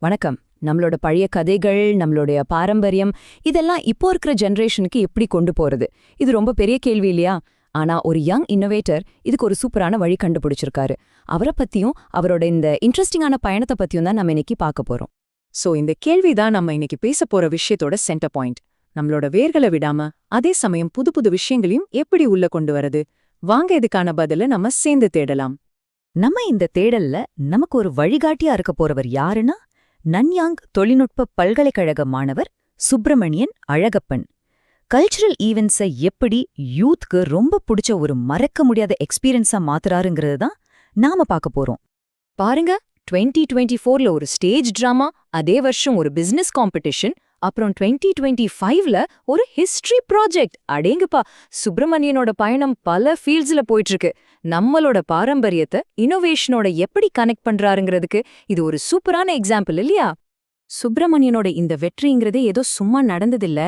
வணக்கம். நம்மளோட பழைய கதைகள், நம்மளுடைய பாரம்பரியம் இதெல்லாம் இப்போ இருக்கிற ஜெனரேஷனுக்கு எப்படி கொண்டு போறது? இது ரொம்ப பெரிய கேள்வி இல்லையா? ஆனா ஒரு யங் இன்னோவேட்டர் இதுக்கு ஒரு சூப்பரான வழி கண்டுபிடிச்சிருக்காரு. அவரை பத்தியும் அவரோட இந்த இன்ட்ரெஸ்டிங்கான பயணத்தை பத்தியும் தான் நம்ம இன்னைக்கு பார்க்க போறோம். இந்த கேள்விதான் நம்ம இன்னைக்கு பேச போற விஷயத்தோட சென்டர் பாயிண்ட். நம்மளோட வேர்களை விடாம அதே சமயம் புது புது விஷயங்களையும் எப்படி உள்ள கொண்டு வரது? வாங்க இதுக்கான பதில நம்ம சேர்ந்து தேடலாம். நம்ம இந்த தேடல்ல நமக்கு ஒரு வழிகாட்டியா இருக்க போறவர் யாருன்னா, நன்யாங் தொழில்நுட்ப பல்கலைக்கழக மாணவர் சுப்பிரமணியன் அழகப்பன். கல்ச்சுரல் ஈவெண்ட்ஸை எப்படி யூத்க்கு ரொம்ப பிடிச்ச ஒரு மறக்க முடியாத எக்ஸ்பீரியன்ஸா மாத்துறாருங்கிறது தான் நாம பார்க்க போறோம். பாருங்க, 2024ல ஒரு ஸ்டேஜ் டிராமா, அதே வருஷம் ஒரு பிசினஸ் காம்படிஷன், அப்புறம் 2025ல ஒரு ஹிஸ்டரி ப்ராஜெக்ட். அடேங்கப்பா, சுப்பிரமணியனோட பயணம் பல ஃபீல்ட்ஸ்ல போயிட்டு இருக்கு. நம்மளோட பாரம்பரியத்தை இன்னோவேஷனோட எப்படி கனெக்ட் பண்றாருங்கிறதுக்கு இது ஒரு சூப்பரான எக்ஸாம்பிள் இல்லையா? சுப்பிரமணியனோட இந்த வெற்றிங்கிறதே ஏதோ சும்மா நடந்ததில்ல.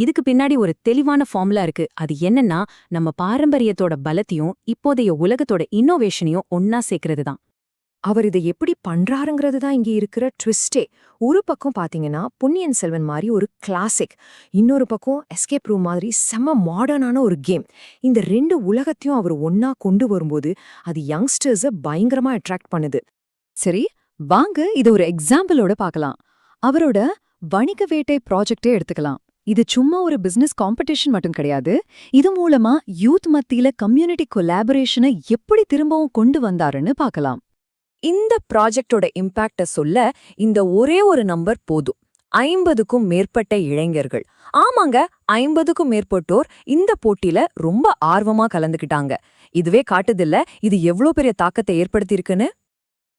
இதுக்கு பின்னாடி ஒரு தெளிவான ஃபார்முலா இருக்கு. அது என்னன்னா, நம்ம பாரம்பரியத்தோட பலத்தையும் இப்போதைய உலகத்தோட இன்னோவேஷனையும் ஒன்னா சேர்க்கறது தான். அவர் இதை எப்படி பண்றாருங்கிறது தான் இங்க இருக்கிற ட்விஸ்டே. ஒரு பக்கம் பாத்தீங்கன்னா பொன்னியின் செல்வன் மாதிரி ஒரு கிளாசிக், இன்னொரு பக்கம் எஸ்கேப் ரூம் மாதிரி செம்ம மாடர்னான ஒரு கேம். இந்த ரெண்டு உலகத்தையும் அவர் ஒன்னா கொண்டு வரும்போது அது யங்ஸ்டர்ஸை பயங்கரமா அட்ராக்ட் பண்ணுது. சரி, வாங்க இது ஒரு எக்ஸாம்பிளோட பார்க்கலாம். அவரோட வணிக வேட்டை ப்ராஜெக்டே எடுத்துக்கலாம். இது சும்மா ஒரு பிசினஸ் காம்படிஷன் மட்டும் கிடையாது. இது மூலமா யூத் மத்தியில கம்யூனிட்டி கொலாபரேஷனை எப்படி திரும்பவும் கொண்டு வந்தாருன்னு பார்க்கலாம். இந்த ப்ராஜெக்டோட இம்பாக்ட சொல்ல இந்த ஒரே ஒரு நம்பர் போதும். 50க்கும் மேற்பட்ட இளைஞர்கள், ஆமாங்க 50க்கும் மேற்பட்டோர் இந்த போட்டியில ரொம்ப ஆர்வமா கலந்துக்கிட்டாங்க. இதுவே காட்டுதில்ல இது எவ்வளோ பெரிய தாக்கத்தை ஏற்படுத்தியிருக்குன்னு.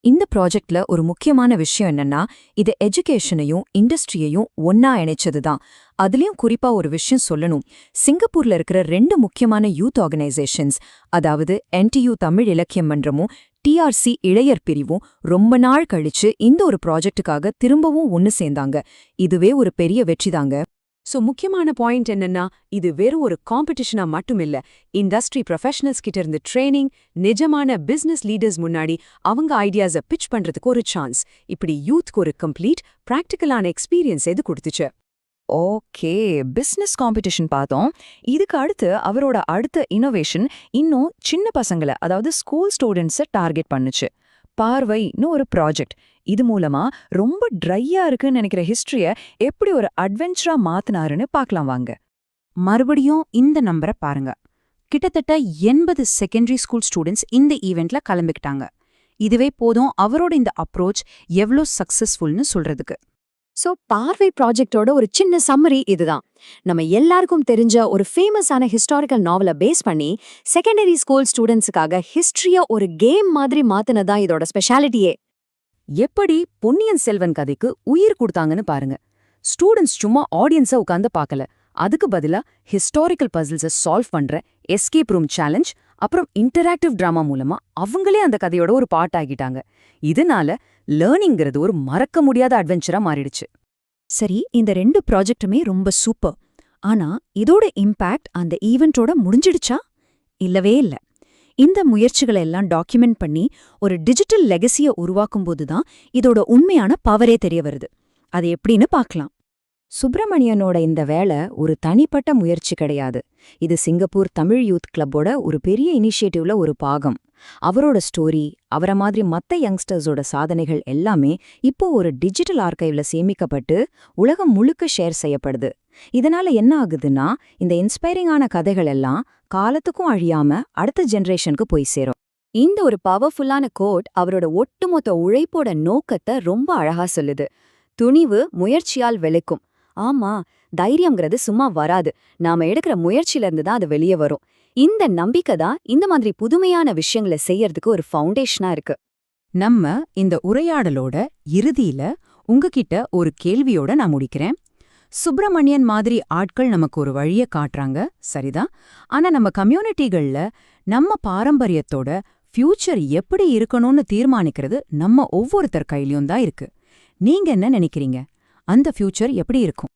இந்த ப்ராஜெக்ட்ல ஒரு முக்கியமான விஷயம் என்னன்னா, இது எஜுகேஷனையும் இண்டஸ்ட்ரியையும் ஒன்னா இணைச்சதுதான். அதுலயும் குறிப்பா ஒரு விஷயம் சொல்லணும். சிங்கப்பூர்ல இருக்கிற 2 முக்கியமான யூத் ஆர்கனைசேஷன்ஸ், அதாவது NTU தமிழ் இலக்கிய மன்றமும் TRC இளையர் பிரிவும் ரொம்ப நாள் கழிச்சு இந்த ஒரு ப்ராஜெக்டுக்காக திரும்பவும் ஒன்னு சேர்ந்தாங்க. இதுவே ஒரு பெரிய வெற்றிதாங்க. முக்கியமான பாயிண்ட் என்னன்னா, இது வெறும் ஒரு காம்படிஷனா மட்டும் இல்ல. இண்டஸ்ட்ரி ப்ரொஃபஷனல்ஸ் கிட்ட இருந்து ட்ரைனிங், நிஜமான பிசினஸ் லீடர்ஸ் முன்னாடி அவங்க ஐடியாஸை பிட்ச் பண்றதுக்கு ஒரு சான்ஸ். இப்படி யூத்க்கு ஒரு கம்ப்ளீட் பிராக்டிக்கலான எக்ஸ்பீரியன்ஸ் எது கொடுத்துச்சு. ஓகே, பிசினஸ் காம்படிஷன் பார்த்தோம். இதுக்கு அடுத்து அவரோட அடுத்த இன்னோவேஷன் இன்னும் சின்ன பசங்களை, அதாவது ஸ்கூல் ஸ்டூடெண்ட்ஸை டார்கெட் பண்ணுச்சு. பார்வைன்னு ஒரு ப்ராஜெக்ட். இது மூலமா ரொம்ப ட்ரையா இருக்குன்னு நினைக்கிற ஹிஸ்டரிய எப்படி ஒரு அட்வென்ச்சரா மாத்தினாருன்னு பார்க்கலாம் வாங்க. மறுபடியும் இந்த நம்பரை பாருங்க. கிட்டத்தட்ட 80 செகண்டரி ஸ்கூல் ஸ்டூடெண்ட்ஸ் இந்த ஈவெண்ட்ல கலந்துக்கிட்டாங்க. இதுவே போதும் அவரோட இந்த அப்ரோச் எவ்வளோ சக்சஸ்ஃபுல்னு சொல்றதுக்கு. பார்வை ப்ராஜெக்டோட ஒரு சின்ன சம்மரி இதுதான். நம்ம எல்லாருக்கும் தெரிஞ்ச ஒரு ஃபேமஸான ஹிஸ்டாரிக்கல் நாவலை பேஸ் பண்ணி செகண்டரி ஸ்கூல் ஸ்டூடெண்ட்ஸுக்காக ஹிஸ்டரிய ஒரு கேம் மாதிரி மாத்தினதா இதோட ஸ்பெஷாலிட்டியே. எப்படி பொன்னியின் செல்வன் கதைக்கு உயிர் கொடுத்தாங்கன்னு பாருங்க. ஸ்டூடெண்ட்ஸ் சும்மா ஆடியன்ஸை உட்கார்ந்து பார்க்கல. அதுக்கு பதிலா ஹிஸ்டாரிக்கல் பசில்ஸை சால்வ் பண்ற எஸ்கேப் ரூம் சேலஞ்ச், அப்புறம் இன்டராக்டிவ் டிராமா மூலமா அவங்களே அந்த கதையோட ஒரு பார்ட் ஆகிட்டாங்க. இதனால லேர்னிங்கிறது ஒரு மறக்க முடியாத அட்வென்ச்சரா மாறிடுச்சு. சரி, இந்த 2 ப்ராஜெக்ட்டுமே ரொம்ப சூப்பர். ஆனா இதோட இம்பாக்ட் அந்த ஈவெண்டோட முடிஞ்சிடுச்சா? இல்லவே இல்ல. இந்த முயற்சிகளை எல்லாம் டாக்குமெண்ட் பண்ணி ஒரு டிஜிட்டல் லெகசியை உருவாக்கும்போது தான் இதோட உண்மையான பவரே தெரிய வருது. அது எப்படின்னு பார்க்கலாம். சுப்பிரமணியனோட இந்த வேலை ஒரு தனிப்பட்ட முயற்சி கிடையாது. இது சிங்கப்பூர் தமிழ் யூத் கிளப்போட ஒரு பெரிய இனிஷியேட்டிவ்ல ஒரு பாகம். அவரோட ஸ்டோரி, அவரை மாதிரி மத்த யங்ஸ்டர்ஸோட சாதனைகள் எல்லாமே இப்போ ஒரு டிஜிட்டல் ஆர்கைவ்ல சேமிக்கப்பட்டு உலகம் முழுக்க ஷேர் செய்யப்படுது. இதனால என்ன ஆகுதுன்னா, இந்த இன்ஸ்பைரிங்கான கதைகள் எல்லாம் காலத்துக்கும் அழியாம அடுத்த ஜெனரேஷனுக்கு போய் சேரும். இந்த ஒரு பவர்ஃபுல்லான கோட் அவரோட ஒட்டுமொத்த உழைப்போட நோக்கத்தை ரொம்ப அழகா சொல்லுது. துணிவு முயற்சியால் வெளுக்கும். ஆமா, தைரியம்ங்கிறது சும்மா வராது. நாம எடுக்கிற முயற்சியில இருந்து தான் அது வெளியே வரும். இந்த நம்பிக்கை தான் இந்த மாதிரி புதுமையான விஷயங்களை செய்யறதுக்கு ஒரு ஃபவுண்டேஷனா இருக்கு. நம்ம இந்த உரையாடலோட இறுதியில உங்ககிட்ட ஒரு கேள்வியோட நான் முடிக்கிறேன். சுப்பிரமணியன் மாதிரி ஆட்கள் நமக்கு ஒரு வழியை காட்டுறாங்க, சரிதான். ஆனா நம்ம கம்யூனிட்டிகள்ல நம்ம பாரம்பரியத்தோட ஃபியூச்சர் எப்படி இருக்கணும்னு தீர்மானிக்கிறது நம்ம ஒவ்வொருத்தர் கையிலயும் தான் இருக்கு. நீங்க என்ன நினைக்கிறீங்க? அந்த ஃபியூச்சர் எப்படி இருக்கும்?